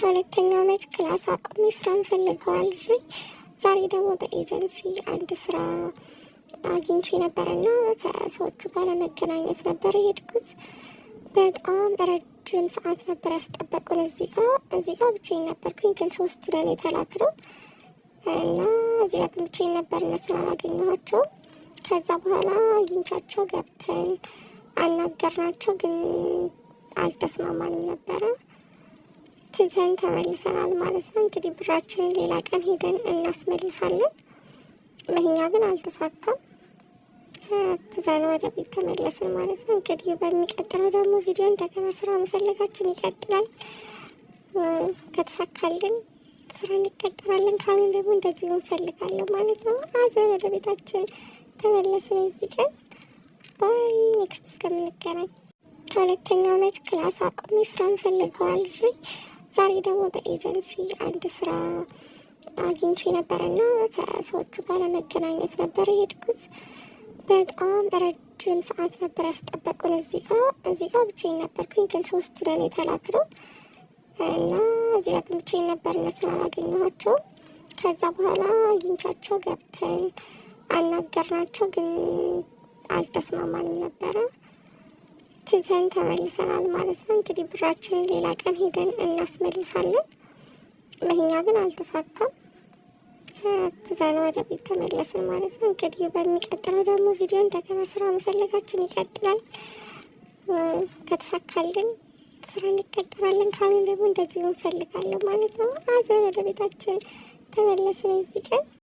ከሁለተኛ ዓመት ክላስ አቁሜ ስራ እንፈልገዋል። ዛሬ ደግሞ በኤጀንሲ አንድ ስራ አግኝቼ ነበርና ከሰዎቹ ጋር ለመገናኘት ነበር የሄድኩት። በጣም ረጅም ሰዓት ነበር ያስጠበቁን። እዚህ ጋር ብቻዬን ነበርኩኝ፣ ግን 3 ነን የተላክነው እና እዚህ ጋር ብቻዬን ነበር፣ እነሱን አላገኘኋቸውም። ከዛ በኋላ አግኝቻቸው ገብተን አናገርናቸው፣ ግን አልተስማማንም ነበረ። ትተን ተመልሰናል ማለት ነው። እንግዲህ ብራችንን ሌላ ቀን ሄደን እናስመልሳለን። መሄኛ ግን አልተሳካም። ትተን ወደ ቤት ተመለስን ማለት ነው። እንግዲህ በሚቀጥለው ደግሞ ቪዲዮ እንደገና ስራ መፈለጋችን ይቀጥላል። ከተሳካልን ስራ እንቀጥላለን፣ ካልን ደግሞ እንደዚሁ እንፈልጋለን ማለት ነው። አዘን ወደ ቤታችን ተመለስን። እዚህ ቀን ባይ። ኔክስት እስከምንገናኝ። ከሁለተኛ ዓመት ክላስ አቁሜ ስራ እንፈልገዋል። ዛሬ ደግሞ በኤጀንሲ አንድ ስራ አግኝቼ ነበርና ከሰዎቹ ጋር ለመገናኘት ነበር የሄድኩት። በጣም ረጅም ሰዓት ነበር ያስጠበቁን። እዚህ ጋር ብቻዬን ነበርኩኝ፣ ግን 3 ነን የተላክነው እና እዚህ ጋር ብቻዬን ነበር፣ እነሱን አላገኘኋቸውም። ከዛ በኋላ አግኝቻቸው ገብተን አናገርናቸው፣ ግን አልተስማማንም ነበረ። ትተን ተመልሰናል ማለት ነው። እንግዲህ ብራችንን ሌላ ቀን ሄደን እናስመልሳለን። መሄኛ ግን አልተሳካም። ትተን ወደ ቤት ተመለስን ማለት ነው። እንግዲህ በሚቀጥለው ደግሞ ቪዲዮ እንደገና ስራ መፈለጋችን ይቀጥላል። ከተሳካልን ስራ እንቀጥላለን፣ ካልን ደግሞ እንደዚሁ እንፈልጋለን ማለት ነው። አዘን ወደ ቤታችን ተመለስን። እዚህ ቀን